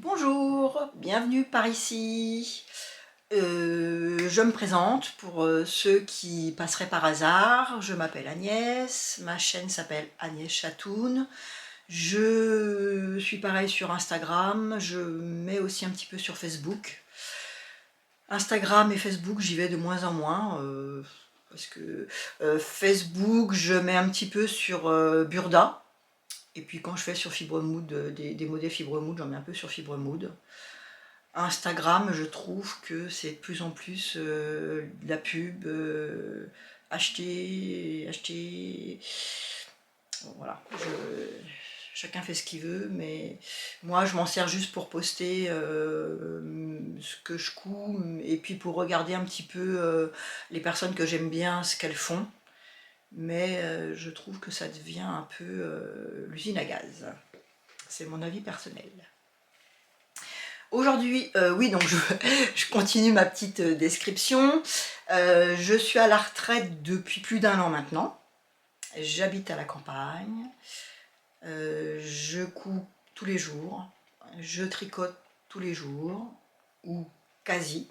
Bonjour, bienvenue par ici. Je me présente pour ceux qui passeraient par hasard. Je m'appelle Agnès, ma chaîne s'appelle Agnès Chatoun. Je suis pareil sur Instagram, je mets aussi un petit peu sur Facebook. Instagram et Facebook, j'y vais de moins en moins. Parce que Facebook, je mets un petit peu sur Burda. Et puis quand je fais sur Fibremood, des modèles Fibremood, j'en mets un peu sur Fibremood. Instagram, je trouve que c'est de plus en plus de la pub, acheter. Bon, voilà, chacun fait ce qu'il veut, mais moi je m'en sers juste pour poster ce que je couds, et puis pour regarder un petit peu les personnes que j'aime bien, ce qu'elles font. Mais je trouve que ça devient un peu l'usine à gaz. C'est mon avis personnel. Aujourd'hui, oui, donc je continue ma petite description. Je suis à la retraite depuis plus d'1 an maintenant. J'habite à la campagne. Je couds tous les jours. Je tricote tous les jours, ou quasi.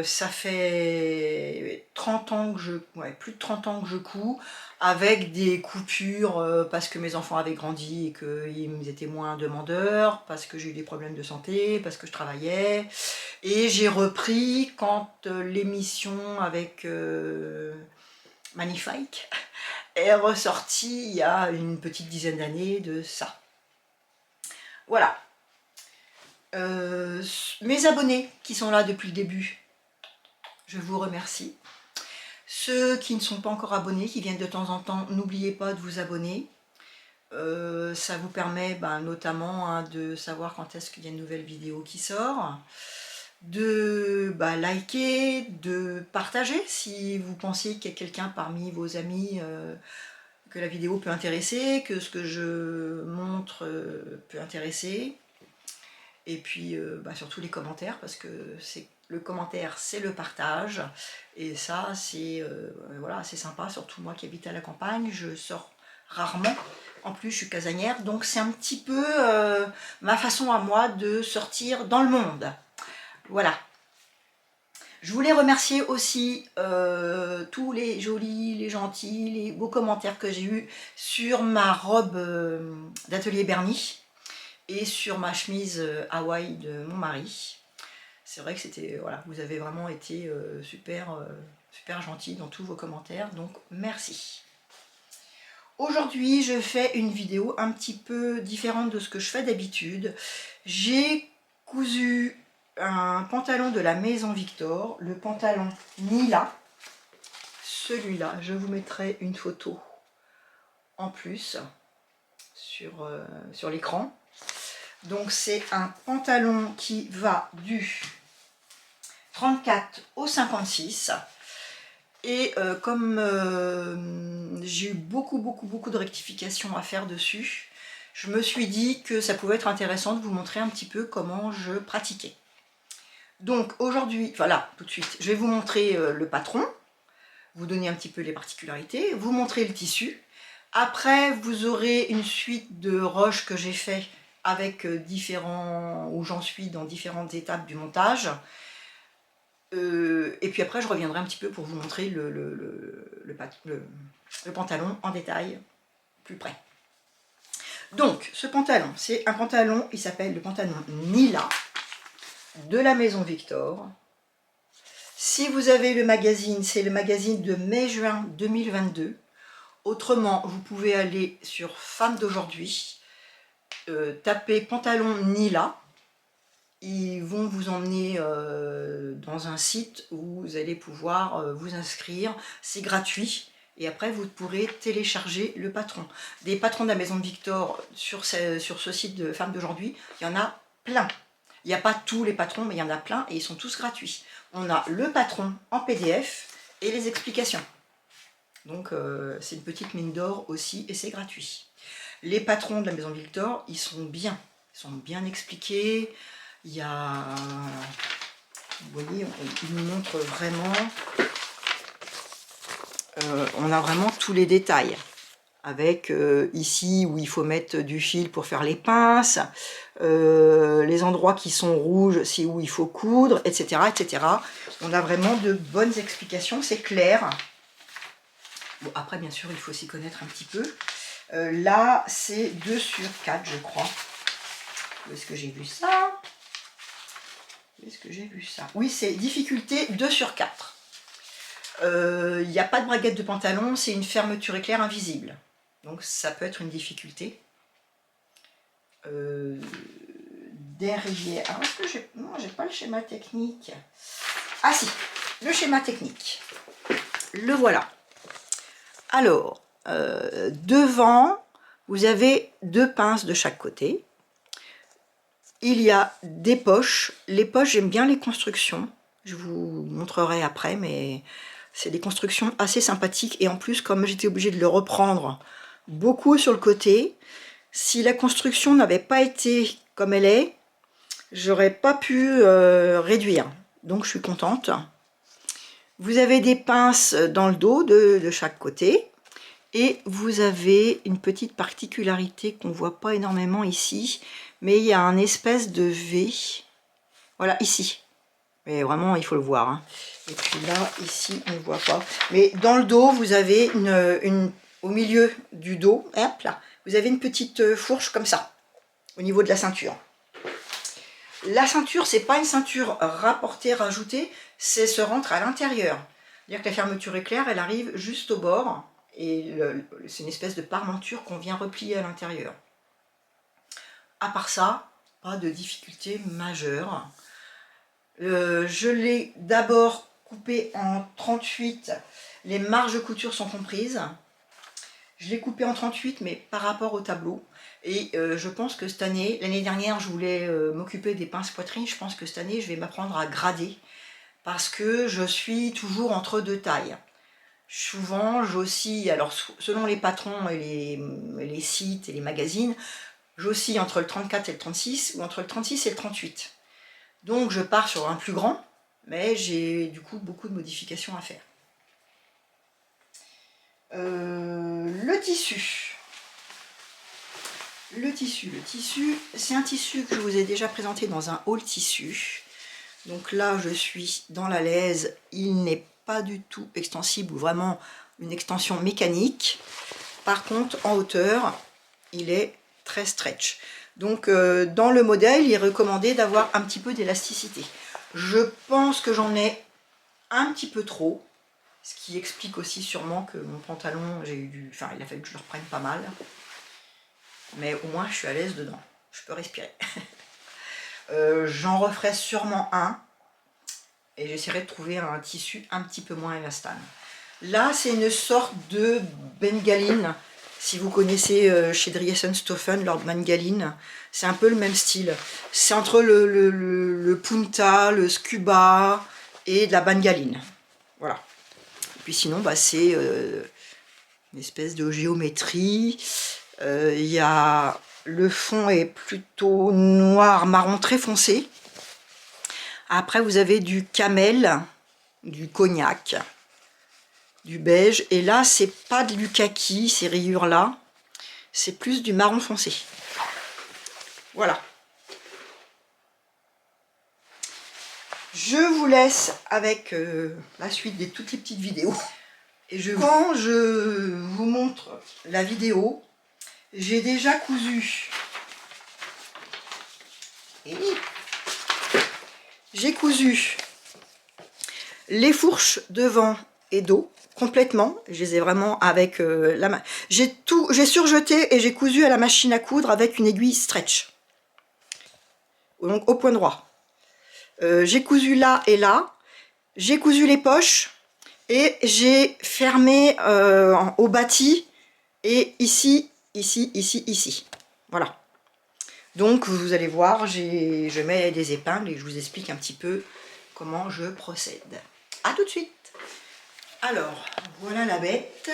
Ça fait 30 ans que plus de 30 ans que je couds, avec des coupures parce que mes enfants avaient grandi et qu'ils étaient moins demandeurs, parce que j'ai eu des problèmes de santé, parce que je travaillais. Et j'ai repris quand l'émission avec Magnifique est ressortie il y a une petite dizaine d'années de ça. Voilà. Mes abonnés qui sont là depuis le début, je vous remercie. Ceux qui ne sont pas encore abonnés, qui viennent de temps en temps, n'oubliez pas de vous abonner. Ça vous permet notamment de savoir quand est-ce qu'il y a une nouvelle vidéo qui sort, de liker, de partager si vous pensez qu'il y a quelqu'un parmi vos amis que la vidéo peut intéresser, que ce que je montre peut intéresser. Et puis surtout les commentaires, parce que le commentaire c'est le partage, et ça c'est voilà, c'est sympa, surtout moi qui habite à la campagne, je sors rarement, en plus je suis casanière, donc c'est un petit peu ma façon à moi de sortir dans le monde. Voilà. Je voulais remercier aussi tous les jolis, les gentils, les beaux commentaires que j'ai eus sur ma robe d'atelier Bernie et sur ma chemise Hawaï de mon mari. C'est vrai que c'était, voilà, vous avez vraiment été super gentils dans tous vos commentaires, donc merci. Aujourd'hui, je fais une vidéo un petit peu différente de ce que je fais d'habitude. J'ai cousu un pantalon de la Maison Victor, le pantalon Nila. Celui-là, je vous mettrai une photo en plus sur l'écran. Donc c'est un pantalon qui va du 34 au 56. Et comme j'ai eu beaucoup de rectifications à faire dessus, je me suis dit que ça pouvait être intéressant de vous montrer un petit peu comment je pratiquais. Donc aujourd'hui, voilà, tout de suite, je vais vous montrer le patron, vous donner un petit peu les particularités, vous montrer le tissu. Après, vous aurez une suite de rushs que j'ai fait avec où j'en suis dans différentes étapes du montage. Et puis après, je reviendrai un petit peu pour vous montrer le pantalon en détail, plus près. Donc, ce pantalon, c'est un pantalon, il s'appelle le pantalon Nila, de la Maison Victor. Si vous avez le magazine, c'est le magazine de mai-juin 2022. Autrement, vous pouvez aller sur Femmes d'aujourd'hui, taper pantalon Nila. Ils vont vous emmener dans un site où vous allez pouvoir vous inscrire, c'est gratuit, et après vous pourrez télécharger le patron. Des patrons de la Maison de Victor sur ce site de Femmes d'aujourd'hui, il y en a plein. Il n'y a pas tous les patrons, mais il y en a plein, et ils sont tous gratuits. On a le patron en PDF et les explications. Donc c'est une petite mine d'or aussi, et c'est gratuit. Les patrons de la Maison Victor, ils sont bien expliqués. Il y a, vous voyez, il nous montre vraiment, on a vraiment tous les détails. avec ici où il faut mettre du fil pour faire les pinces, les endroits qui sont rouges, c'est où il faut coudre, etc., etc. On a vraiment de bonnes explications, c'est clair. Bon, après, bien sûr, il faut s'y connaître un petit peu. Là, c'est 2 sur 4, je crois. Où est-ce que j'ai vu ça? Où est-ce que j'ai vu ça? Oui, c'est difficulté 2 sur 4. Il n'y a pas de braguette de pantalon, c'est une fermeture éclair invisible. Donc ça peut être une difficulté. Derrière... Alors est-ce que j'ai... Non, j'ai pas le schéma technique. Ah si, le schéma technique. Le voilà. Alors, devant, vous avez 2 pinces de chaque côté. Il y a des poches. Les poches, j'aime bien les constructions. Je vous montrerai après, mais c'est des constructions assez sympathiques. Et en plus, comme j'étais obligée de le reprendre beaucoup sur le côté, si la construction n'avait pas été comme elle est, j'aurais pas pu réduire. Donc je suis contente. Vous avez des pinces dans le dos de chaque côté. Et vous avez une petite particularité qu'on ne voit pas énormément ici, mais il y a un espèce de V, voilà, ici. Mais vraiment, il faut le voir, hein. Et puis là, ici, on ne voit pas. Mais dans le dos, vous avez au milieu du dos, hop là, vous avez une petite fourche comme ça, au niveau de la ceinture. La ceinture, c'est pas une ceinture rapportée, rajoutée, c'est se rentre à l'intérieur. C'est-à-dire que la fermeture éclair, elle arrive juste au bord, et c'est une espèce de parmenture qu'on vient replier à l'intérieur. À part ça, pas de difficulté majeure. Je l'ai d'abord coupé en 38, les marges de couture sont comprises. Je l'ai coupé en 38, mais par rapport au tableau. Et je pense que cette année, l'année dernière, je voulais m'occuper des pinces poitrine. Je pense que cette année, je vais m'apprendre à grader. Parce que je suis toujours entre 2 tailles. Souvent, j'oscille, alors selon les patrons et les sites et les magazines, j'oscille entre le 34 et le 36 ou entre le 36 et le 38. Donc je pars sur un plus grand, mais j'ai du coup beaucoup de modifications à faire. Le tissu. Le tissu, c'est un tissu que je vous ai déjà présenté dans un haul tissu. Donc là, je suis dans la laise, il n'est pas du tout extensible, ou vraiment une extension mécanique. Par contre, en hauteur, il est très stretch. Donc dans le modèle, il est recommandé d'avoir un petit peu d'élasticité. Je pense que j'en ai un petit peu trop, ce qui explique aussi sûrement que mon pantalon, il a fallu que je le reprenne pas mal. Mais au moins, je suis à l'aise dedans. Je peux respirer. J'en referai sûrement un. Et j'essaierai de trouver un tissu un petit peu moins élastane. Là, c'est une sorte de bengaline. Si vous connaissez chez Driesenstoffen, leur bengaline, c'est un peu le même style. C'est entre le punta, le scuba et de la bengaline. Voilà. Et puis sinon, bah, c'est une espèce de géométrie. Le fond est plutôt noir, marron très foncé. Après, vous avez du camel, du cognac, du beige. Et là, c'est pas du kaki, ces rayures-là. C'est plus du marron foncé. Voilà. Je vous laisse avec la suite des toutes les petites vidéos. Et quand je vous montre la vidéo, j'ai déjà cousu. J'ai cousu les fourches devant et dos complètement. Je les ai vraiment avec la main. J'ai surjeté et j'ai cousu à la machine à coudre avec une aiguille stretch. Donc au point droit. J'ai cousu là et là. J'ai cousu les poches et j'ai fermé au bâti et ici, ici, ici, ici. Voilà. Donc vous allez voir, je mets des épingles et je vous explique un petit peu comment je procède. A tout de suite. Alors, voilà la bête.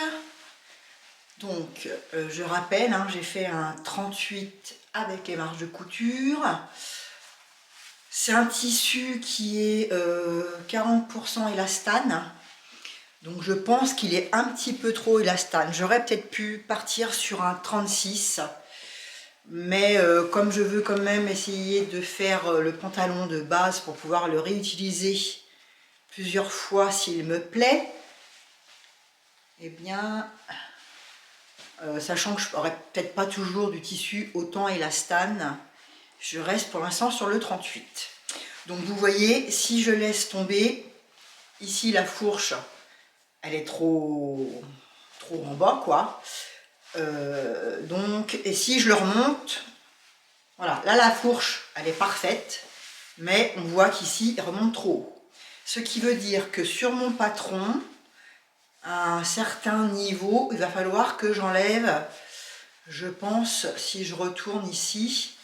Donc, je rappelle, hein, j'ai fait un 38 avec les marges de couture. C'est un tissu qui est 40% élastane. Donc je pense qu'il est un petit peu trop élastane. J'aurais peut-être pu partir sur un 36. Mais comme je veux quand même essayer de faire le pantalon de base pour pouvoir le réutiliser plusieurs fois s'il me plaît, eh bien, sachant que je n'aurai peut-être pas toujours du tissu autant élastane, je reste pour l'instant sur le 38. Donc vous voyez, si je laisse tomber, ici la fourche, elle est trop en bas, quoi. Donc, et si je le remonte, voilà, là la fourche, elle est parfaite, mais on voit qu'ici, elle remonte trop haut. Ce qui veut dire que sur mon patron, à un certain niveau, il va falloir que j'enlève, je pense, si je retourne ici,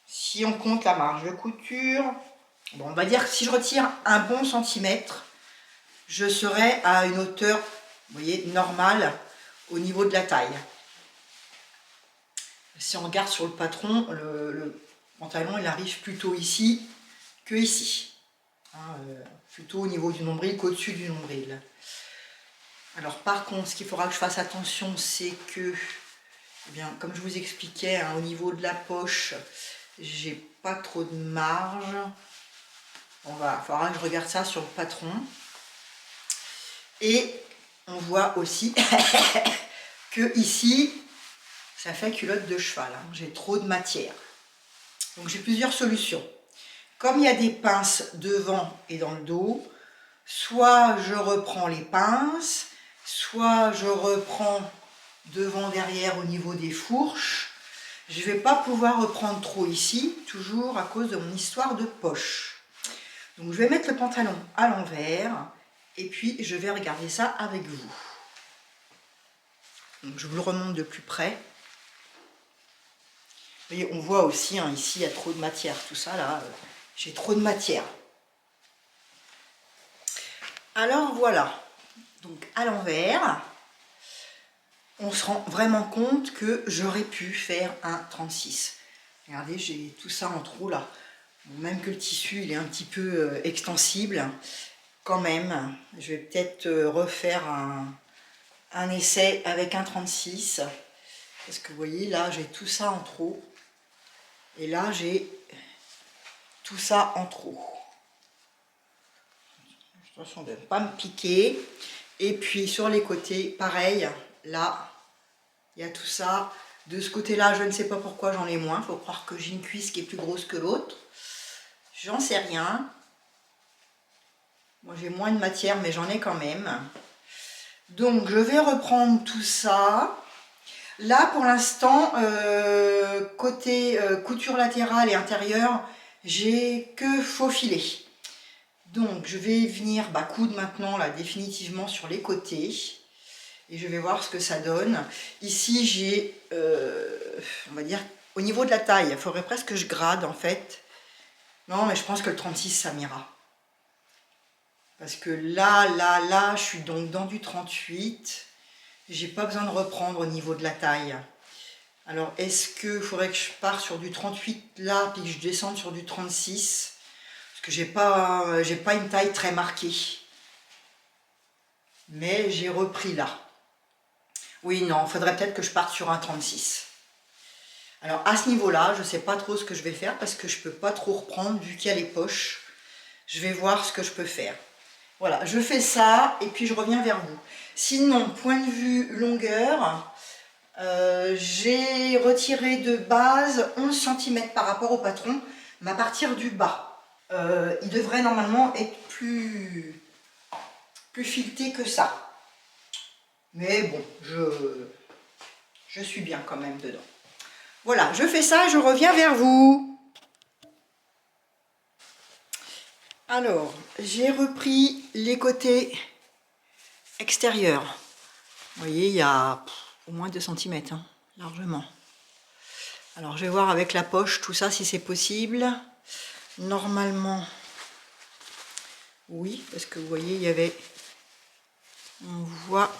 si on compte la marge de couture, bon, on va dire que si je retire un bon centimètre, je serai à une hauteur, vous voyez, normale au niveau de la taille. Si on regarde sur le patron, le pantalon il arrive plutôt ici que ici. Hein, plutôt au niveau du nombril qu'au-dessus du nombril. Alors par contre, ce qu'il faudra que je fasse attention, c'est que, eh bien, comme je vous expliquais, hein, au niveau de la poche, j'ai pas trop de marge. Il faudra que je regarde ça sur le patron. Et on voit aussi que ici, ça fait culotte de cheval, hein. J'ai trop de matière. Donc j'ai plusieurs solutions. Comme il y a des pinces devant et dans le dos, soit je reprends les pinces, soit je reprends devant, derrière au niveau des fourches. Je ne vais pas pouvoir reprendre trop ici, toujours à cause de mon histoire de poche. Donc je vais mettre le pantalon à l'envers et puis je vais regarder ça avec vous. Donc je vous le remonte de plus près. Vous voyez, on voit aussi, hein, ici, il y a trop de matière. Tout ça, là, j'ai trop de matière. Alors, voilà. Donc, à l'envers, on se rend vraiment compte que j'aurais pu faire un 36. Regardez, j'ai tout ça en trop, là. Bon, même que le tissu, il est un petit peu extensible. Quand même, je vais peut-être refaire un essai avec un 36. Parce que, vous voyez, là, j'ai tout ça en trop. Et là, j'ai tout ça en trop. Attention de ne pas me piquer. Et puis sur les côtés, pareil, là, il y a tout ça. De ce côté-là, je ne sais pas pourquoi j'en ai moins. Il faut croire que j'ai une cuisse qui est plus grosse que l'autre. J'en sais rien. Moi, j'ai moins de matière, mais j'en ai quand même. Donc, je vais reprendre tout ça. Là, pour l'instant, côté couture latérale et intérieure, j'ai que faux filet. Donc, je vais venir coudre maintenant, là, définitivement sur les côtés. Et je vais voir ce que ça donne. Ici, j'ai, on va dire, au niveau de la taille, il faudrait presque que je grade, en fait. Non, mais je pense que le 36, ça m'ira. Parce que là, je suis donc dans du 38. J'ai pas besoin de reprendre au niveau de la taille. Alors, est-ce qu'il faudrait que je parte sur du 38 là, puis que je descende sur du 36? Parce que j'ai pas une taille très marquée. Mais j'ai repris là. Oui, non, il faudrait peut-être que je parte sur un 36. Alors, à ce niveau-là, je ne sais pas trop ce que je vais faire parce que je ne peux pas trop reprendre vu qu'il y a les poches. Je vais voir ce que je peux faire. Voilà, je fais ça et puis je reviens vers vous. Sinon, point de vue longueur, j'ai retiré de base 11 cm par rapport au patron, mais à partir du bas. Il devrait normalement être plus fileté que ça. Mais bon, je suis bien quand même dedans. Voilà, je fais ça et je reviens vers vous. Alors, j'ai repris les côtés extérieurs. Vous voyez, il y a au moins 2 cm, hein, largement. Alors, je vais voir avec la poche tout ça si c'est possible. Normalement, oui, parce que vous voyez, il y avait... On voit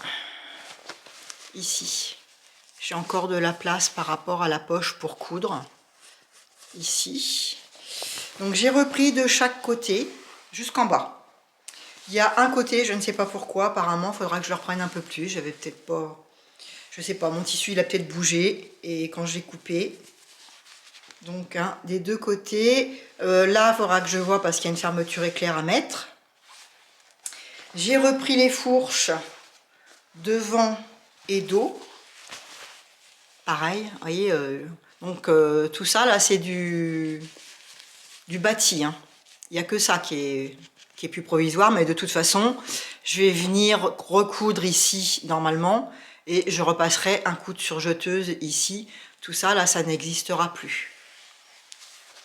ici. J'ai encore de la place par rapport à la poche pour coudre. Ici. Donc, j'ai repris de chaque côté jusqu'en bas. Il y a un côté, je ne sais pas pourquoi, apparemment, il faudra que je le reprenne un peu plus. J'avais peut-être pas... Je sais pas, mon tissu, il a peut-être bougé. Et quand j'ai coupé... Donc, hein, des deux côtés. Là, il faudra que je vois parce qu'il y a une fermeture éclair à mettre. J'ai repris les fourches devant et dos. Pareil, vous voyez. Donc, tout ça, là, c'est du bâti. Hein. Il n'y a que ça qui est plus provisoire. Mais de toute façon, je vais venir recoudre ici, normalement. Et je repasserai un coup de surjeteuse ici. Tout ça, là, ça n'existera plus.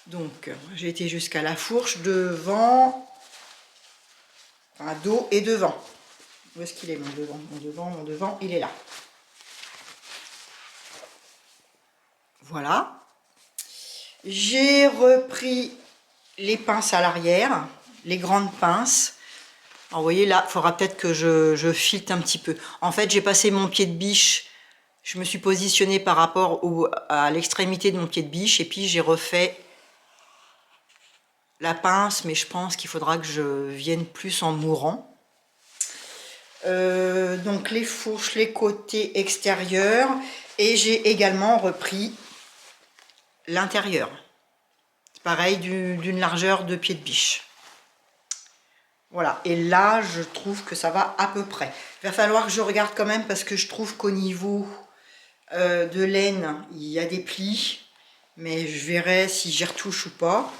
Donc, j'ai été jusqu'à la fourche devant, enfin, dos et devant. Où est-ce qu'il est, mon devant? Mon devant, il est là. Voilà. J'ai repris les pinces à l'arrière, les grandes pinces. Alors, vous voyez, là, il faudra peut-être que je filte un petit peu. En fait, j'ai passé mon pied de biche. Je me suis positionnée par rapport à l'extrémité de mon pied de biche. Et puis, j'ai refait la pince, mais je pense qu'il faudra que je vienne plus en mourant. Donc les fourches, les côtés extérieurs, et j'ai également repris l'intérieur. Pareil, d'une largeur de pied de biche. Voilà, et là je trouve que ça va à peu près. Il va falloir que je regarde quand même parce que je trouve qu'au niveau de laine, il y a des plis, mais je verrai si j'y retouche ou pas.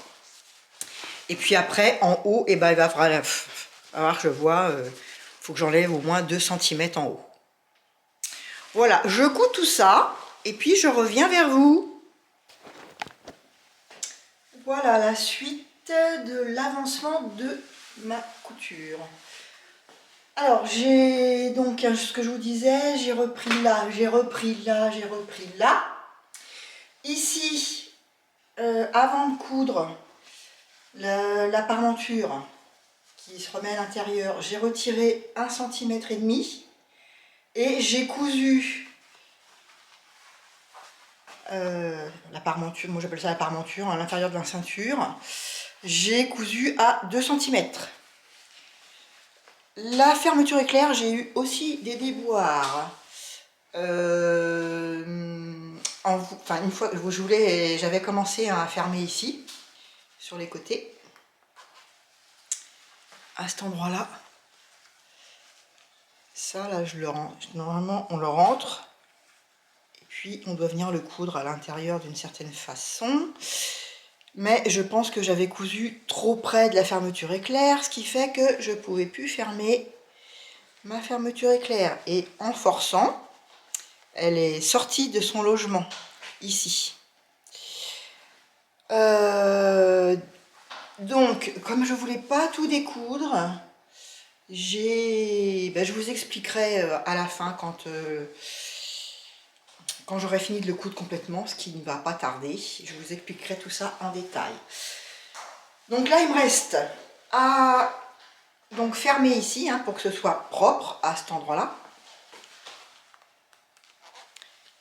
Et puis après, en haut, eh ben, il va falloir que je vois, faut que j'enlève au moins 2 cm en haut. Voilà, je couds tout ça, et puis je reviens vers vous. Voilà la suite de l'avancement de ma couture. Alors, j'ai donc, ce que je vous disais, j'ai repris là, j'ai repris là, j'ai repris là. Ici, avant de coudre la parmenture qui se remet à l'intérieur, j'ai retiré 1,5 cm et j'ai cousu la parmenture, moi j'appelle ça la parmenture, à l'intérieur de la ceinture. J'ai cousu à 2 cm. La fermeture éclair, j'ai eu aussi des déboires. Enfin, une fois que j'avais commencé à fermer ici, sur les côtés, à cet endroit-là. Ça, là, je le rentre. Normalement, on le rentre. Et puis, on doit venir le coudre à l'intérieur d'une certaine façon. Mais je pense que j'avais cousu trop près de la fermeture éclair, ce qui fait que je ne pouvais plus fermer ma fermeture éclair. Et en forçant, elle est sortie de son logement, ici. Donc, comme je voulais pas tout découdre, je vous expliquerai à la fin quand j'aurai fini de le coudre complètement, ce qui ne va pas tarder. Je vous expliquerai tout ça en détail. Donc là, il me reste à donc fermer ici, hein, pour que ce soit propre à cet endroit-là.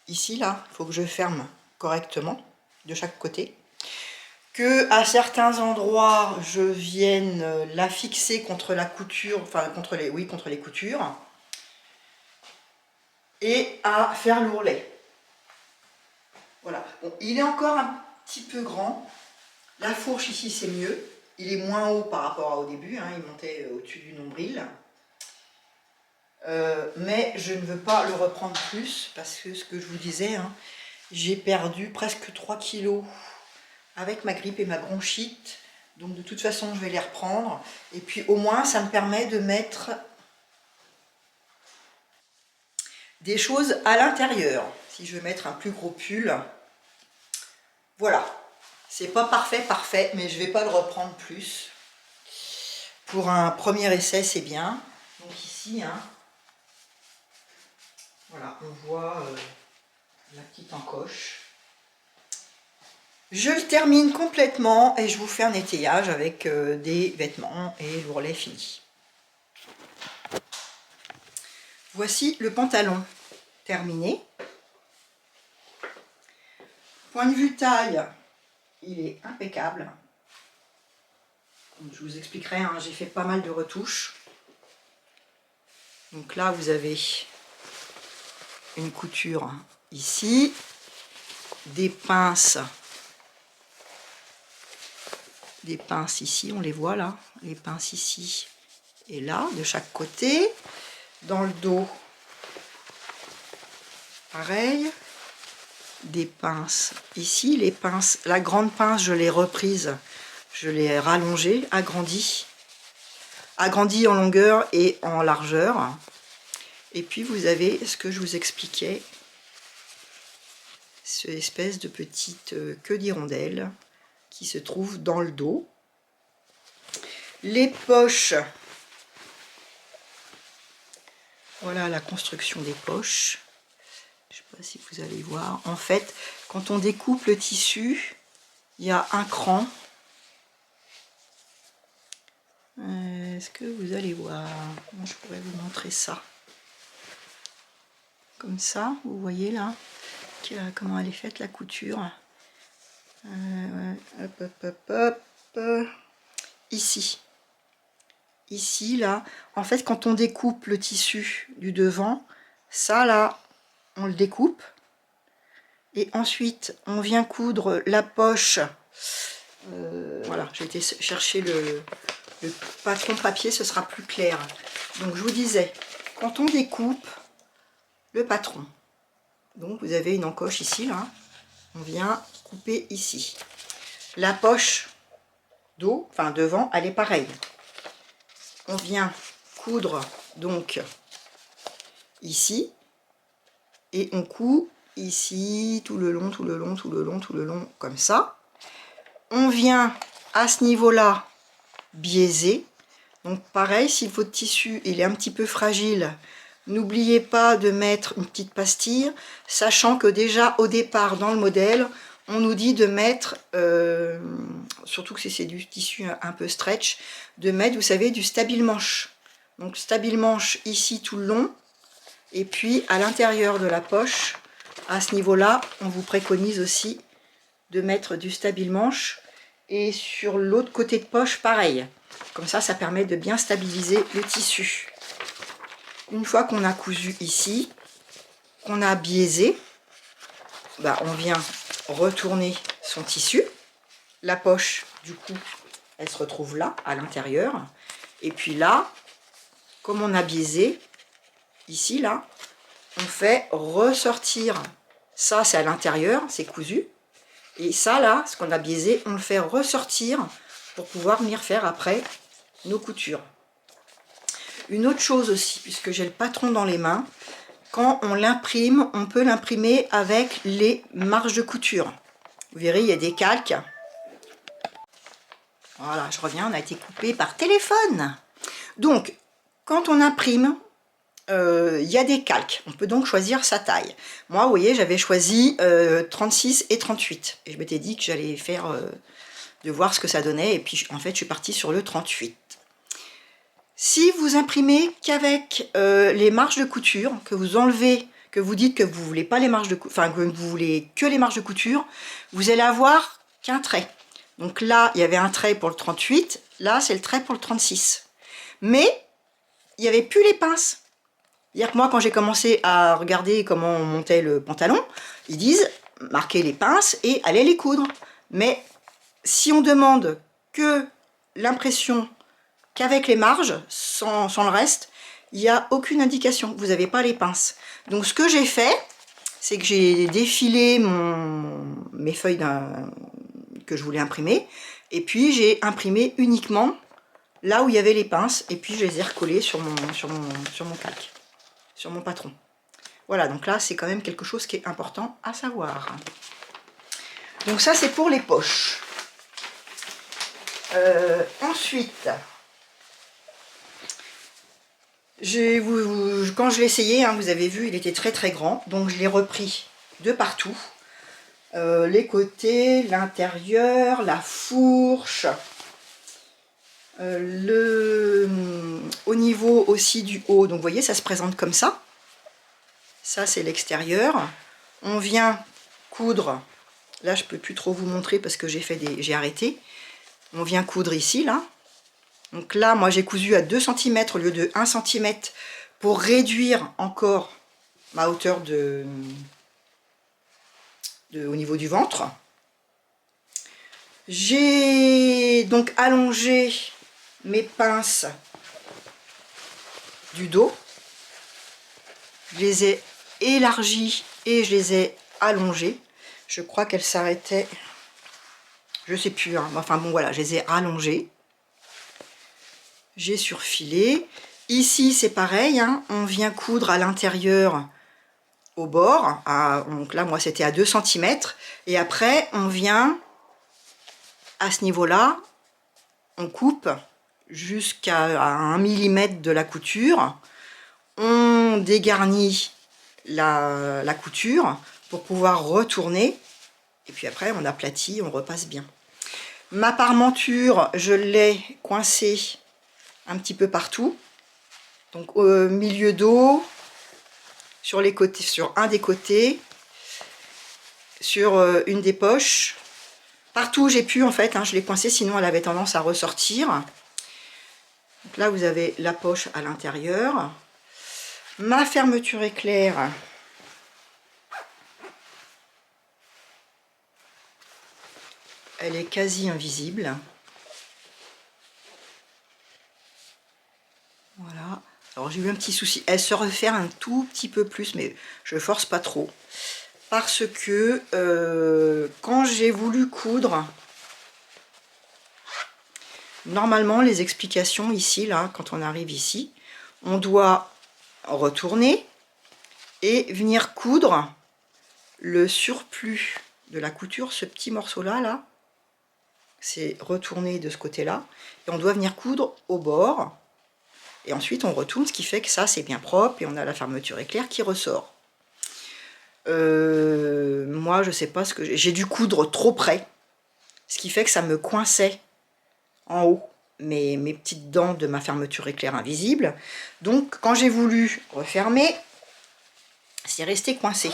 Ici, là, il faut que je ferme correctement de chaque côté. Que à certains endroits, je vienne la fixer contre la couture, enfin contre les coutures. Et à faire l'ourlet. Voilà. Bon, il est encore un petit peu grand. La fourche ici, c'est mieux. Il est moins haut par rapport au début, hein, il montait au-dessus du nombril. Mais je ne veux pas le reprendre plus parce que ce que je vous disais, hein, j'ai perdu presque 3 kilos avec ma grippe et ma bronchite. Donc de toute façon, je vais les reprendre. Et puis au moins, ça me permet de mettre des choses à l'intérieur. Si je veux mettre un plus gros pull, voilà. C'est pas parfait, mais je vais pas le reprendre plus. Pour un premier essai, c'est bien. Donc ici, hein, voilà, on voit la petite encoche. Je le termine complètement et je vous fais un étayage avec des vêtements et l'ourlet fini. Voici le pantalon terminé. Point de vue taille, il est impeccable. Comme je vous expliquerai, hein, j'ai fait pas mal de retouches. Donc là, vous avez une couture ici, des pinces ici, on les voit là, les pinces ici et là, de chaque côté. Dans le dos, pareil, des pinces ici, les pinces, la grande pince, je l'ai reprise, je l'ai rallongée, agrandie en longueur et en largeur. Et puis vous avez ce que je vous expliquais, cette espèce de petite queue d'hirondelle qui se trouve dans le dos. Les poches, voilà la construction des poches. Je ne sais pas si vous allez voir. En fait, quand on découpe le tissu, il y a un cran. Est-ce que vous allez voir? Je pourrais vous montrer ça. Comme ça, vous voyez là comment elle est faite la couture. Hop, hop, hop, hop. Ici, là, en fait, quand on découpe le tissu du devant, ça là, on le découpe. Et ensuite, on vient coudre la poche. Voilà, j'ai été chercher le patron papier, ce sera plus clair. Donc, je vous disais, quand on découpe le patron, donc vous avez une encoche ici, là, on vient couper ici. La poche dos, enfin devant, elle est pareille. On vient coudre donc ici et on coud ici tout le long, tout le long, tout le long, tout le long, comme ça. On vient à ce niveau-là biaiser. Donc pareil, si votre tissu il est un petit peu fragile, n'oubliez pas de mettre une petite pastille, sachant que déjà au départ dans le modèle, on nous dit de mettre, surtout que c'est du tissu un peu stretch, de mettre, vous savez, du stabile-manche. Donc stabile-manche ici tout le long, et puis à l'intérieur de la poche, à ce niveau-là, on vous préconise aussi de mettre du stabile-manche, et sur l'autre côté de poche, pareil. Comme ça, ça permet de bien stabiliser le tissu. Une fois qu'on a cousu ici, qu'on a biaisé, bah, on vient retourner son tissu. La poche, du coup, elle se retrouve là, à l'intérieur. Et puis là, comme on a biaisé, ici, là, on fait ressortir. Ça, c'est à l'intérieur, c'est cousu. Et ça, là, ce qu'on a biaisé, on le fait ressortir pour pouvoir venir faire après nos coutures. Une autre chose aussi, puisque j'ai le patron dans les mains, quand on l'imprime, on peut l'imprimer avec les marges de couture. Vous verrez, il y a des calques. Voilà, je reviens, on a été coupé par téléphone. Donc, quand on imprime, il y a des calques. On peut donc choisir sa taille. Moi, vous voyez, j'avais choisi 36 et 38. Et je m'étais dit que j'allais faire, de voir ce que ça donnait. Et puis, en fait, je suis partie sur le 38. Si vous imprimez qu'avec les marges de couture, que vous enlevez, que vous dites que vous voulez pas les marges de couture, enfin que vous voulez que les marges de couture, vous allez avoir qu'un trait. Donc là, il y avait un trait pour le 38, là c'est le trait pour le 36. Mais il n'y avait plus les pinces. C'est-à-dire que moi, quand j'ai commencé à regarder comment on montait le pantalon, ils disent marquez les pinces et allez les coudre. Mais si on demande que l'impression qu'avec les marges, sans le reste, il n'y a aucune indication, vous n'avez pas les pinces. Donc ce que j'ai fait, c'est que j'ai défilé mes feuilles que je voulais imprimer, et puis j'ai imprimé uniquement là où il y avait les pinces, et puis je les ai recollées sur mon calque, sur mon patron. Voilà, donc là c'est quand même quelque chose qui est important à savoir. Donc ça c'est pour les poches. Ensuite, quand je l'ai essayé, hein, vous avez vu, il était très très grand, donc je l'ai repris de partout. Les côtés, l'intérieur, la fourche, au niveau aussi du haut, donc vous voyez, ça se présente comme ça. Ça c'est l'extérieur. On vient coudre, là je peux plus trop vous montrer parce que j'ai arrêté. On vient coudre ici, là. Donc là, moi j'ai cousu à 2 cm au lieu de 1 cm pour réduire encore ma hauteur au niveau du ventre. J'ai donc allongé mes pinces du dos. Je les ai élargies et je les ai allongées. Je crois qu'elles s'arrêtaient, je sais plus, hein. Enfin bon voilà, je les ai allongées. J'ai surfilé. Ici c'est pareil, hein. On vient coudre à l'intérieur au bord. Donc là moi c'était à 2 cm. Et après on vient à ce niveau-là, on coupe jusqu'à 1 mm de la couture. On dégarnit la couture pour pouvoir retourner. Et puis après, on aplatit, on repasse bien. Ma parmenture, je l'ai coincée un petit peu partout. Donc au milieu dos, sur les côtés, sur un des côtés, sur une des poches. Partout où j'ai pu en fait, hein, je l'ai coincée, sinon elle avait tendance à ressortir. Donc là, vous avez la poche à l'intérieur. Ma fermeture éclair. Elle est quasi invisible. Voilà. Alors j'ai eu un petit souci. Elle se referme un tout petit peu plus, mais je force pas trop. Parce que quand j'ai voulu coudre, normalement les explications ici, là, quand on arrive ici, on doit retourner et venir coudre le surplus de la couture, ce petit morceau-là, là. C'est retourner de ce côté-là. Et on doit venir coudre au bord. Et ensuite, on retourne, ce qui fait que ça, c'est bien propre. Et on a la fermeture éclair qui ressort. Moi, je sais pas ce que j'ai dû coudre trop près. Ce qui fait que ça me coinçait en haut mes petites dents de ma fermeture éclair invisible. Donc, quand j'ai voulu refermer, c'est resté coincé.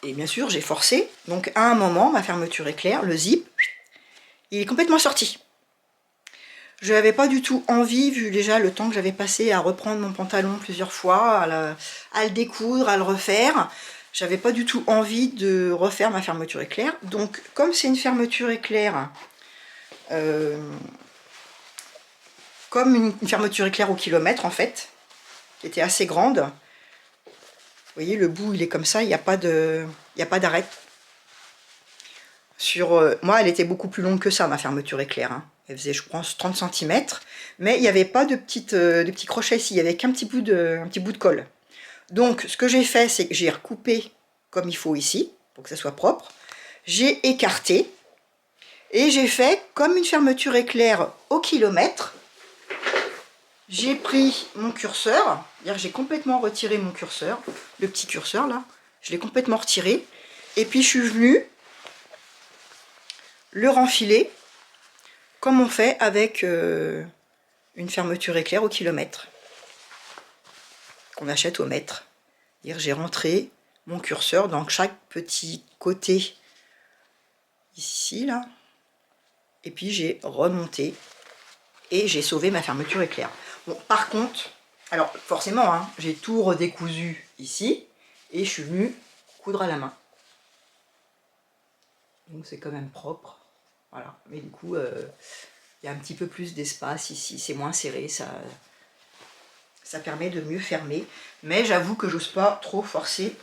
Et bien sûr, j'ai forcé. Donc, à un moment, ma fermeture éclair, le zip, il est complètement sorti. Je n'avais pas du tout envie, vu déjà le temps que j'avais passé à reprendre mon pantalon plusieurs fois, à le découdre, à le refaire. J'avais pas du tout envie de refaire ma fermeture éclair. Donc, comme c'est une fermeture éclair, comme une fermeture éclair au kilomètre en fait, qui était assez grande. Vous voyez, le bout il est comme ça, il n'y a pas d'arrêt. Moi, elle était beaucoup plus longue que ça, ma fermeture éclair. Hein. Elle faisait, je pense, 30 cm. Mais il n'y avait pas de petits crochets ici. Il n'y avait qu'un petit bout de colle. Donc, ce que j'ai fait, c'est que j'ai recoupé comme il faut ici, pour que ça soit propre. J'ai écarté. Et j'ai fait comme une fermeture éclair au kilomètre. J'ai pris mon curseur. J'ai complètement retiré mon curseur. Le petit curseur, là. Je l'ai complètement retiré. Et puis, je suis venue le renfiler comme on fait avec une fermeture éclair au kilomètre qu'on achète au mètre. J'ai rentré mon curseur dans chaque petit côté ici là et puis j'ai remonté et j'ai sauvé ma fermeture éclair. Bon, par contre, alors forcément hein, j'ai tout redécousu ici et je suis venue coudre à la main, donc c'est quand même propre. Voilà, mais du coup, il y a un petit peu plus d'espace ici, c'est moins serré, ça permet de mieux fermer. Mais j'avoue que j'ose pas trop forcer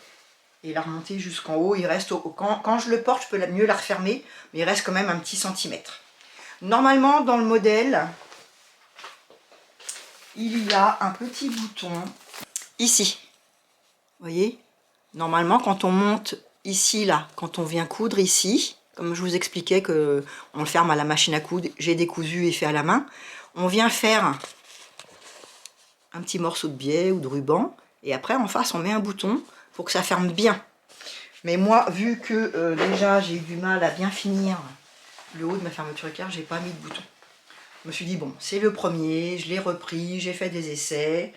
et la remonter jusqu'en haut. Il reste quand je le porte, je peux mieux la refermer, mais il reste quand même un petit centimètre. Normalement, dans le modèle, il y a un petit bouton ici. Vous voyez? Normalement, quand on monte ici, là, quand on vient coudre ici, comme je vous expliquais que on le ferme à la machine à coudre, j'ai décousu et fait à la main, on vient faire un petit morceau de biais ou de ruban, et après en face on met un bouton pour que ça ferme bien. Mais moi, vu que déjà j'ai eu du mal à bien finir le haut de ma fermeture éclair, j'ai pas mis de bouton. Je me suis dit bon, c'est le premier, je l'ai repris, j'ai fait des essais,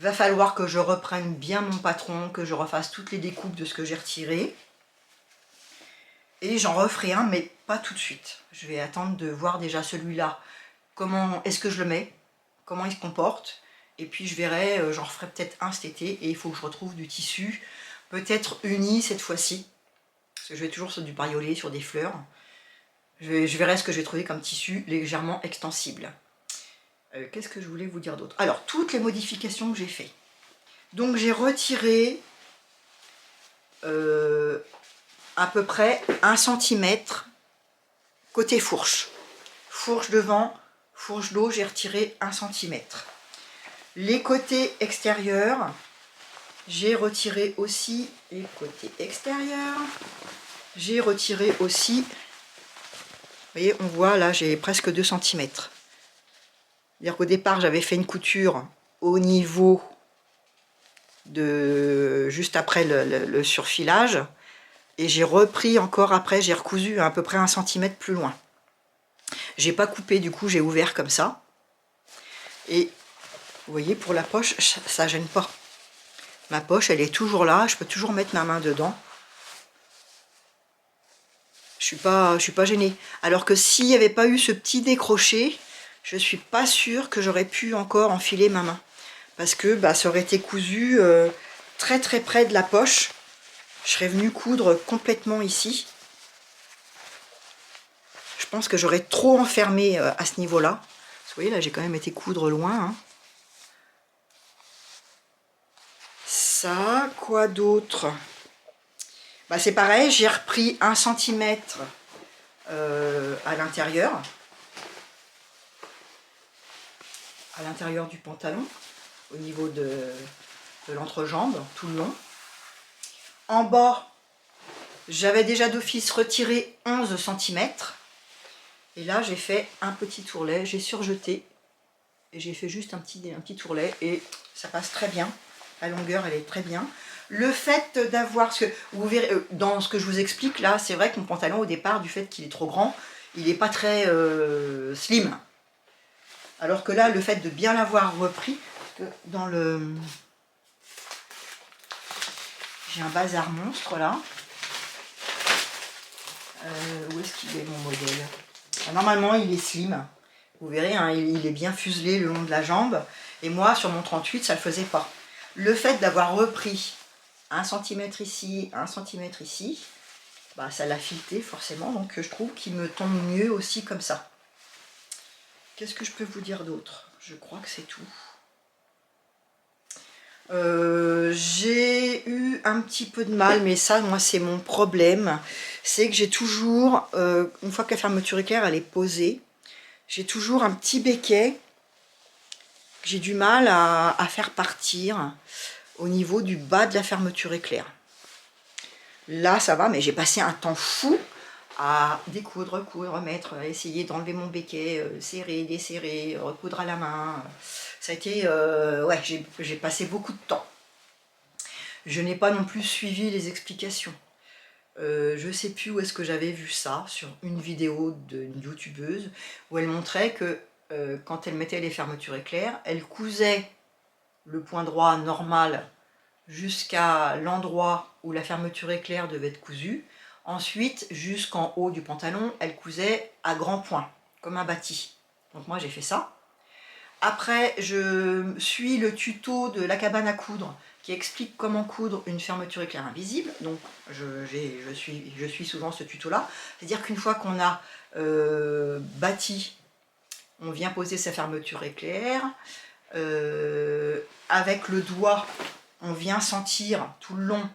il va falloir que je reprenne bien mon patron, que je refasse toutes les découpes de ce que j'ai retiré. Et j'en referai un, mais pas tout de suite. Je vais attendre de voir déjà celui-là. Comment est-ce que je le mets? Comment il se comporte? Et puis je verrai, j'en referai peut-être un cet été. Et il faut que je retrouve du tissu, peut-être uni cette fois-ci. Parce que je vais toujours sur du bariolé, sur des fleurs. Je verrai ce que je vais trouver comme tissu légèrement extensible. Qu'est-ce que je voulais vous dire d'autre? Alors, toutes les modifications que j'ai fait. Donc j'ai retiré à peu près 1 cm côté fourche. Fourche devant, fourche d'eau, j'ai retiré 1 cm. Les côtés extérieurs, j'ai retiré aussi les côtés extérieurs. J'ai retiré aussi, vous voyez, on voit là, j'ai presque 2 cm. C'est-à-dire qu'au départ, j'avais fait une couture au niveau de juste après le surfilage. Et j'ai repris encore après, j'ai recousu à peu près 1 cm plus loin. J'ai pas coupé, du coup j'ai ouvert comme ça. Et vous voyez, pour la poche, ça gêne pas. Ma poche, elle est toujours là, je peux toujours mettre ma main dedans. Je suis pas gênée. Alors que s'il n'y avait pas eu ce petit décroché, je suis pas sûre que j'aurais pu encore enfiler ma main. Parce que bah, ça aurait été cousu très très près de la poche. Je serais venue coudre complètement ici. Je pense que j'aurais trop enfermé à ce niveau-là. Vous voyez, là, j'ai quand même été coudre loin. Hein. Ça, quoi d'autre? Bah, c'est pareil, j'ai repris 1 cm à l'intérieur du pantalon, au niveau de l'entrejambe, tout le long. En bas, j'avais déjà d'office retiré 11 cm. Et là, j'ai fait un petit tourlet, j'ai surjeté. Et j'ai fait juste un petit tourlet et ça passe très bien. La longueur, elle est très bien. Le fait d'avoir, ce que vous verrez, dans ce que je vous explique là, c'est vrai que mon pantalon au départ, du fait qu'il est trop grand, il n'est pas très slim. Alors que là, le fait de bien l'avoir repris, parce que dans le... J'ai un bazar monstre là. Où est-ce qu'il est mon modèle? Normalement, il est slim. Vous verrez, hein, il est bien fuselé le long de la jambe. Et moi, sur mon 38, ça ne le faisait pas. Le fait d'avoir repris 1 cm ici, 1 cm ici, bah, ça l'a fileté forcément. Donc je trouve qu'il me tombe mieux aussi comme ça. Qu'est-ce que je peux vous dire d'autre? Je crois que c'est tout. J'ai eu un petit peu de mal, mais ça, moi, c'est mon problème. C'est que j'ai toujours, une fois que la fermeture éclair, elle est posée, j'ai toujours un petit béquet que j'ai du mal à faire partir au niveau du bas de la fermeture éclair. Là, ça va, mais j'ai passé un temps fou à découdre, recoudre, remettre, essayer d'enlever mon béquet, serrer, desserrer, recoudre à la main. Ça a été... ouais, j'ai passé beaucoup de temps. Je n'ai pas non plus suivi les explications. Je ne sais plus où est-ce que j'avais vu ça, sur une vidéo d'une youtubeuse, où elle montrait que quand elle mettait les fermetures éclair, elle cousait le point droit normal jusqu'à l'endroit où la fermeture éclair devait être cousue. Ensuite, jusqu'en haut du pantalon, elle cousait à grands points, comme un bâti. Donc moi j'ai fait ça. Après, je suis le tuto de la cabane à coudre qui explique comment coudre une fermeture éclair invisible. Donc je suis souvent ce tuto-là. C'est-à-dire qu'une fois qu'on a bâti, on vient poser sa fermeture éclair. Avec le doigt, on vient sentir tout le long.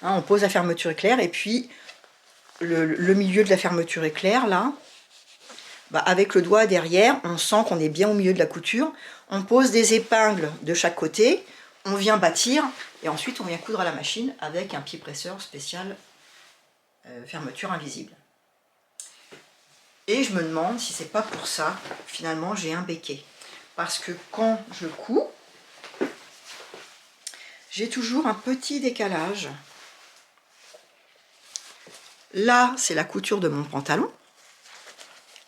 Hein, on pose la fermeture éclair et puis le milieu de la fermeture éclair, là, bah, avec le doigt derrière, on sent qu'on est bien au milieu de la couture. On pose des épingles de chaque côté, on vient bâtir et ensuite on vient coudre à la machine avec un pied presseur spécial fermeture invisible. Et je me demande si c'est pas pour ça, finalement, j'ai un béquet. Parce que quand je couds, j'ai toujours un petit décalage. Là, c'est la couture de mon pantalon.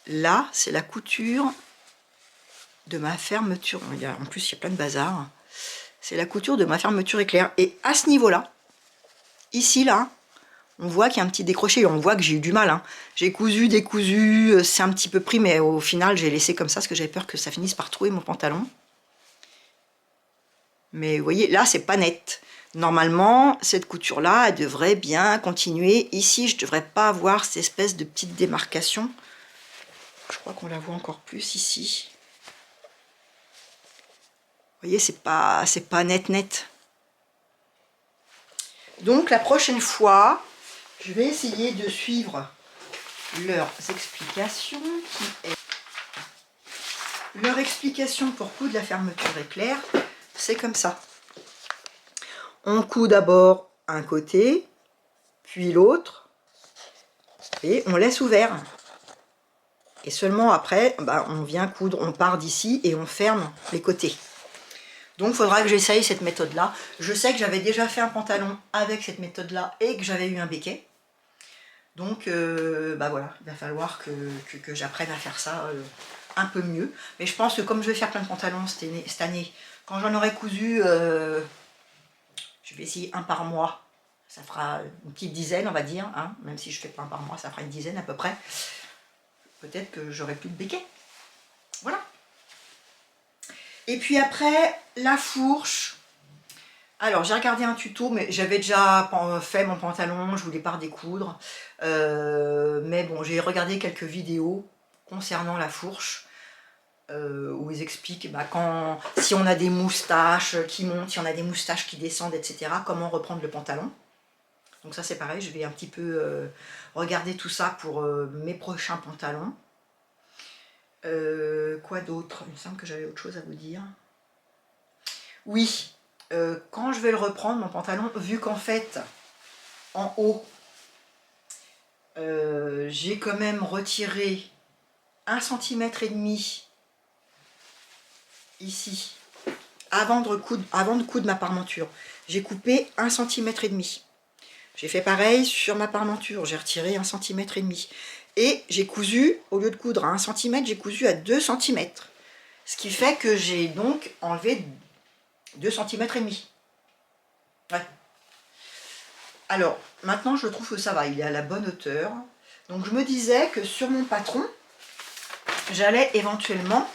Là, c'est la couture de ma fermeture. En plus, il y a plein de bazar. C'est la couture de ma fermeture éclair. Et à ce niveau-là, ici, là, On voit qu'il y a un petit décroché, on voit que j'ai eu du mal. Hein. J'ai cousu, décousu, c'est un petit peu pris, mais au final, j'ai laissé comme ça, parce que j'avais peur que ça finisse par trouer mon pantalon. Mais vous voyez, là, c'est pas net. Normalement, cette couture-là, elle devrait bien continuer. Ici, je ne devrais pas avoir cette espèce de petite démarcation. Je crois qu'on la voit encore plus ici. Vous voyez, c'est pas net. Donc, la prochaine fois, je vais essayer de suivre leurs explications. Leur explication pour coudre la fermeture éclair, c'est comme ça. On coud d'abord un côté, puis l'autre, et on laisse ouvert. Et seulement après, on vient coudre, on part d'ici et on ferme les côtés. Donc il faudra que j'essaye cette méthode-là. Je sais que j'avais déjà fait un pantalon avec cette méthode-là et que j'avais eu un béquet. Donc voilà, il va falloir que j'apprenne à faire ça un peu mieux. Mais je pense que comme je vais faire plein de pantalons cette année, quand j'en aurai cousu, je vais essayer un par mois. Ça fera une petite dizaine, on va dire. Hein. Même si je fais pas un par mois, ça fera une dizaine à peu près. Peut-être que j'aurai plus de béquet. Voilà. Et puis après, la fourche. Alors, j'ai regardé un tuto, mais j'avais déjà fait mon pantalon, je voulais pas redécoudre. Mais bon, j'ai regardé quelques vidéos concernant la fourche, où ils expliquent si on a des moustaches qui montent, si on a des moustaches qui descendent, etc., comment reprendre le pantalon. Donc ça, c'est pareil, je vais un petit peu regarder tout ça pour mes prochains pantalons. Quoi d'autre? Il me semble que j'avais autre chose à vous dire. Oui, quand je vais le reprendre, mon pantalon, vu qu'en fait, en haut, j'ai quand même retiré 1,5 cm ici, avant de coudre ma parmenture. J'ai coupé 1,5 cm. J'ai fait pareil sur ma parmenture, j'ai retiré 1,5 cm. Et j'ai cousu, au lieu de coudre à 1 cm, j'ai cousu à 2 cm. Ce qui fait que j'ai donc enlevé 2,5 cm. Ouais. Alors, maintenant je trouve que ça va, il est à la bonne hauteur. Donc je me disais que sur mon patron, j'allais éventuellement,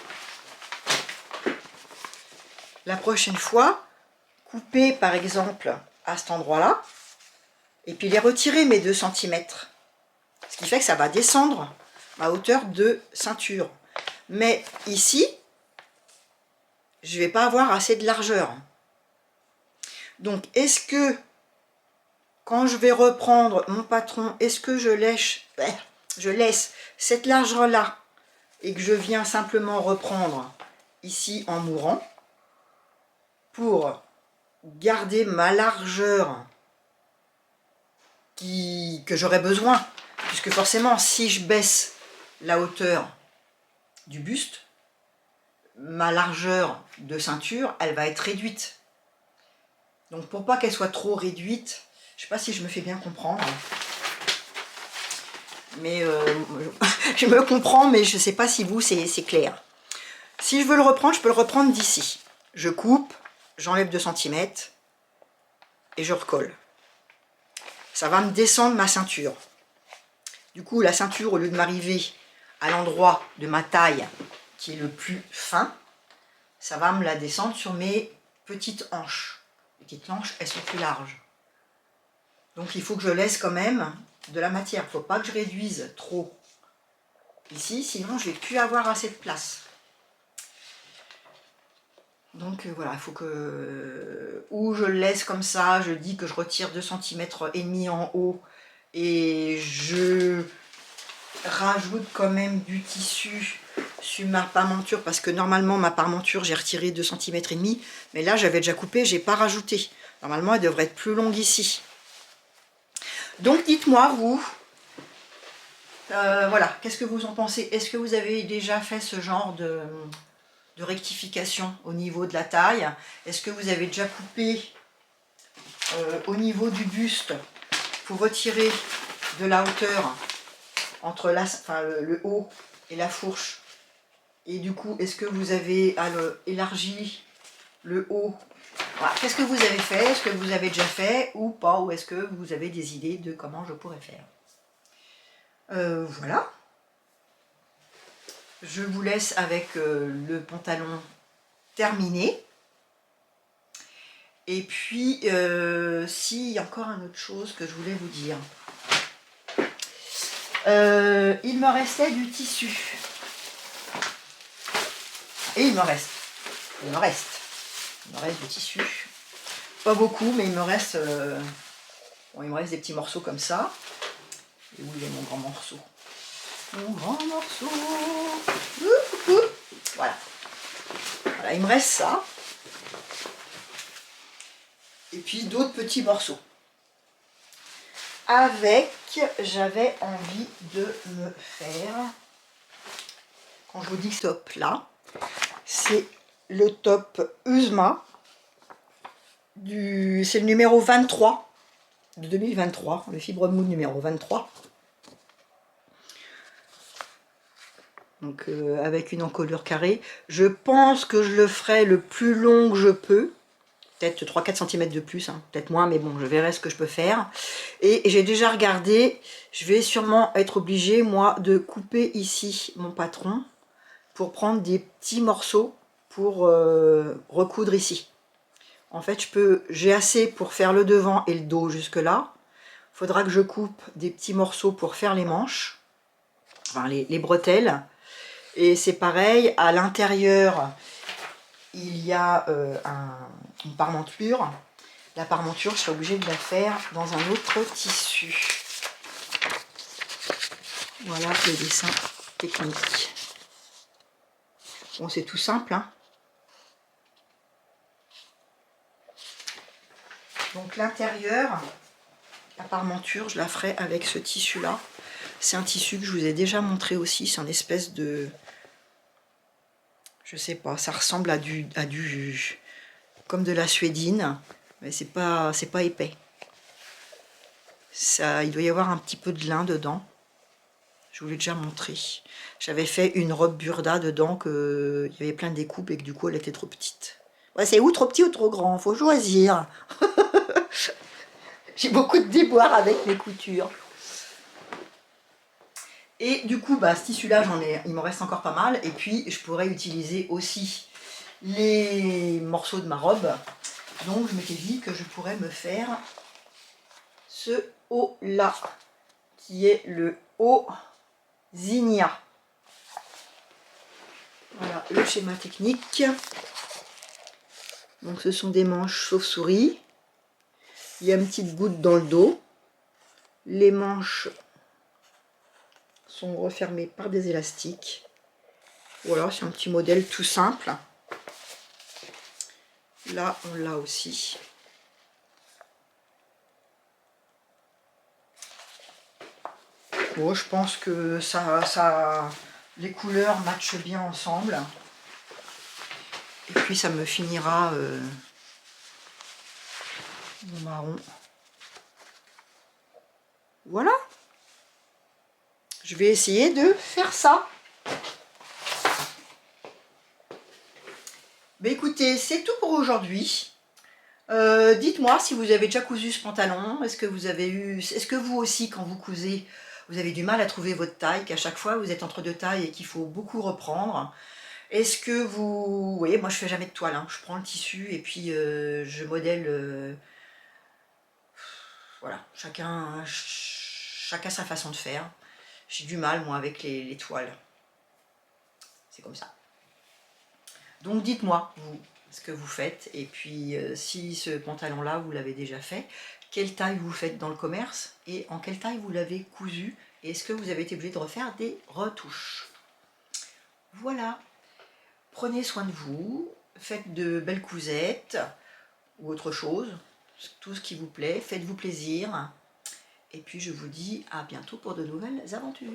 la prochaine fois, couper par exemple à cet endroit-là, et puis les retirer mes 2 cm. Ce qui fait que ça va descendre ma hauteur de ceinture. Mais ici, je ne vais pas avoir assez de largeur. Donc, est-ce que, quand je vais reprendre mon patron, est-ce que je laisse cette largeur-là et que je viens simplement reprendre ici en mourant pour garder ma largeur que j'aurai besoin, puisque forcément, si je baisse la hauteur du buste, ma largeur de ceinture, elle va être réduite. Donc pour pas qu'elle soit trop réduite, je sais pas si je me fais bien comprendre, mais je me comprends, mais je sais pas si vous c'est clair. Si je veux le reprendre, je peux le reprendre d'ici. Je coupe, j'enlève 2 cm et je recolle. Ça va me descendre ma ceinture. Du coup, la ceinture, au lieu de m'arriver à l'endroit de ma taille qui est le plus fin, ça va me la descendre sur mes petites hanches. Les petites hanches, elles sont plus larges. Donc il faut que je laisse quand même de la matière. Il ne faut pas que je réduise trop ici, sinon je ne vais plus avoir assez de place. Donc voilà, il faut que... ou je le laisse comme ça, je dis que je retire 2,5 cm en haut et je rajoute quand même du tissu sur ma parmenture, parce que normalement ma parmenture j'ai retiré 2,5 cm, mais là j'avais déjà coupé, j'ai pas rajouté. Normalement elle devrait être plus longue ici. Donc dites-moi vous, voilà, qu'est-ce que vous en pensez? Est-ce que vous avez déjà fait ce genre de rectification au niveau de la taille? Est-ce que vous avez déjà coupé au niveau du buste pour retirer de la hauteur entre le haut et la fourche? Et du coup, est-ce que vous avez élargi le haut Voilà. Qu'est-ce que vous avez fait? Est-ce que vous avez déjà fait ou pas? Ou est-ce que vous avez des idées de comment je pourrais faire? Voilà. Je vous laisse avec le pantalon terminé. Et puis, si, il y a encore une autre chose que je voulais vous dire. Il me restait du tissu. Et il me reste du tissu. Pas beaucoup, mais il me reste des petits morceaux comme ça. Et où il est mon grand morceau? Mon grand morceau. Voilà. Voilà, il me reste ça. Et puis d'autres petits morceaux. Avec, j'avais envie de me faire, quand je vous dis top là, c'est le top Uzma, c'est le numéro 23 de 2023, le Fibre Mood numéro 23. Donc avec une encolure carrée. Je pense que je le ferai le plus long que je peux. Peut-être 3-4 cm de plus, hein, peut-être moins, mais bon, je verrai ce que je peux faire. Et j'ai déjà regardé, je vais sûrement être obligée, moi, de couper ici mon patron pour prendre des petits morceaux pour recoudre ici. En fait, j'ai assez pour faire le devant et le dos jusque là. Il faudra que je coupe des petits morceaux pour faire les manches, enfin les bretelles. Et c'est pareil, à l'intérieur, il y a une parmenture. La parmenture, je serai obligée de la faire dans un autre tissu. Voilà le dessin technique. Bon, c'est tout simple, hein. Donc l'intérieur, la parmenture, je la ferai avec ce tissu-là. C'est un tissu que je vous ai déjà montré aussi. C'est une espèce de... Je sais pas, ça ressemble à du comme de la suédine, mais c'est pas épais. Ça, il doit y avoir un petit peu de lin dedans. Je vous l'ai déjà montré. J'avais fait une robe burda dedans, il y avait plein de découpes et que du coup elle était trop petite. Ouais, c'est ou trop petit ou trop grand, faut choisir. J'ai beaucoup de déboires avec les coutures. Et du coup, bah, ce tissu-là, il m'en reste encore pas mal. Et puis, je pourrais utiliser aussi les morceaux de ma robe. Donc, je m'étais dit que je pourrais me faire ce haut-là, qui est le haut Zinnia. Voilà le schéma technique. Donc, ce sont des manches chauve-souris. Il y a une petite goutte dans le dos. Les manches sont refermées par des élastiques. Voilà, c'est un petit modèle tout simple. Là, on l'a aussi. Bon, je pense que les couleurs matchent bien ensemble. Et puis, ça me finira mon marron. Voilà. Je vais essayer de faire ça. Ben écoutez, c'est tout pour aujourd'hui. Dites-moi si vous avez déjà cousu ce pantalon. Est-ce que vous aussi, quand vous cousez, vous avez du mal à trouver votre taille, qu'à chaque fois vous êtes entre deux tailles et qu'il faut beaucoup reprendre? Est-ce que vous voyez, moi je fais jamais de toile, hein. Je prends le tissu et puis je modèle. Voilà, chacun sa façon de faire. J'ai du mal moi avec les toiles. C'est comme ça. Donc dites-moi, vous, ce que vous faites. Et puis si ce pantalon-là, vous l'avez déjà fait, quelle taille vous faites dans le commerce et en quelle taille vous l'avez cousu. Et est-ce que vous avez été obligé de refaire des retouches? Voilà. Prenez soin de vous. Faites de belles cousettes ou autre chose. Tout ce qui vous plaît. Faites-vous plaisir. Et puis je vous dis à bientôt pour de nouvelles aventures.